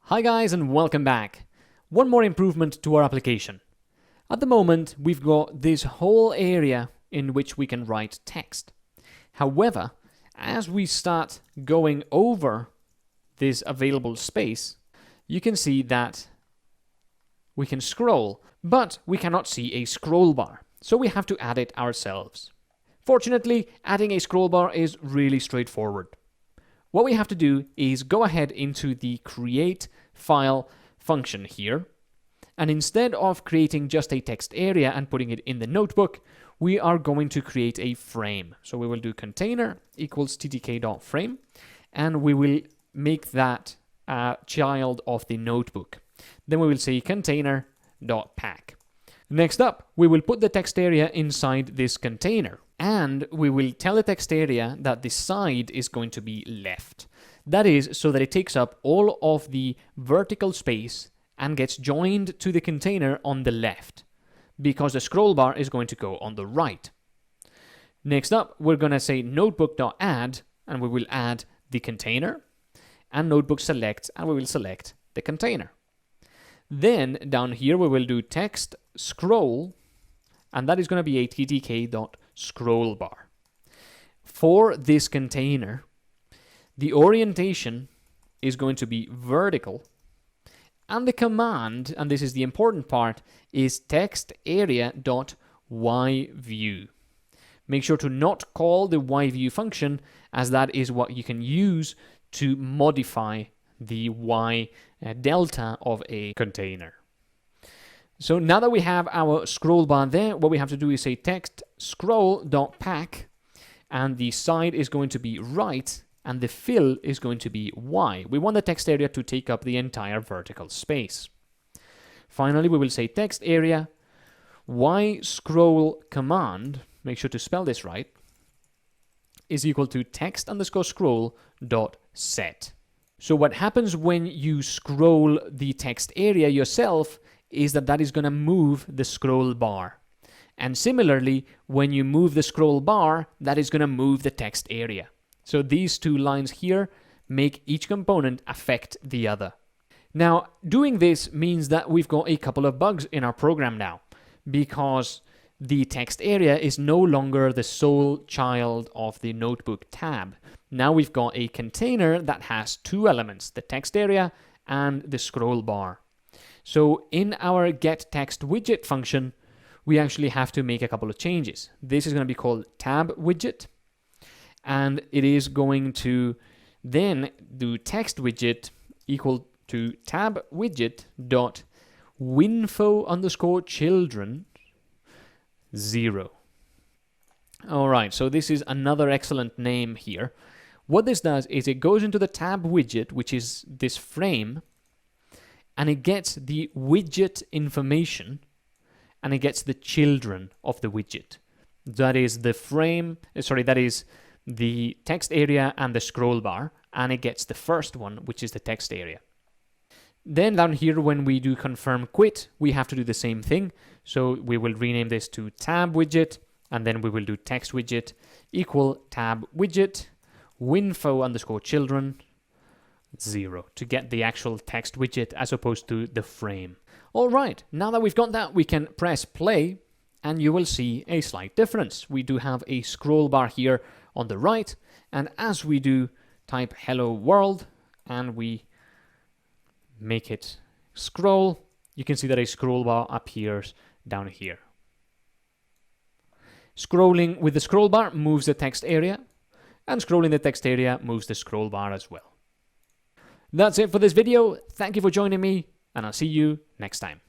Hi guys and welcome back. One more improvement to our application. At the moment, we've got this whole area in which we can write text. However, as we start going over this available space, you can see that we can scroll, but we cannot see a scroll bar, so we have to add it ourselves. Fortunately, adding a scroll bar is really straightforward. What we have to do is go ahead into the create file function here, and instead of creating just a text area and putting it in the notebook, we are going to create a frame. So we will do container equals ttk.frame, and we will make that a child of the notebook. Then we will say container.pack. Next up, we will put the text area inside this container, and we will tell the text area that the side is going to be left. That is so that it takes up all of the vertical space and gets joined to the container on the left, because the scroll bar is going to go on the right. Next up, we're going to say notebook.add, and we will add the container, and notebook select, and we will select the container. Then down here we will do text scroll, and that is going to be a ttk.scrollbar. For this container, the orientation is going to be vertical, and the command, and this is the important part, is text area.yView. Make sure to not call the yView function, as that is what you can use to modify the y delta of a container. So now that we have our scroll bar there, what we have to do is say text scroll.pack, and the side is going to be right, and the fill is going to be y. We want the text area to take up the entire vertical space. Finally, we will say text area y scroll command, make sure to spell this right, is equal to text underscore scroll dot set. So what happens when you scroll the text area yourself is that is going to move the scroll bar. And similarly, when you move the scroll bar, that is going to move the text area. So these two lines here make each component affect the other. Now, doing this means that we've got a couple of bugs in our program now, because the text area is no longer the sole child of the notebook tab. Now we've got a container that has two elements, the text area and the scroll bar. So in our getTextWidget function, we actually have to make a couple of changes. This is going to be called tabWidget, and it is going to then do textWidget equal to tabWidget.winfo_children 0. All right, so this is another excellent name here. What this does is it goes into the tab widget, which is this frame, and it gets the widget information, and it gets the children of the widget. That is the frame, that is the text area and the scroll bar, and it gets the first one, which is the text area. Then down here, when we do confirm quit, we have to do the same thing. So we will rename this to tab widget, and then we will do text widget equal tab widget winfo_children 0 to get the actual text widget as opposed to the frame. All right, now that we've got that, we can press play, and you will see a slight difference. We do have a scroll bar here on the right, and as we do type hello world and we make it scroll, you can see that a scroll bar appears down here. Scrolling with the scroll bar moves the text area, and scrolling the text area moves the scroll bar as well. That's it for this video. Thank you for joining me, and I'll see you next time.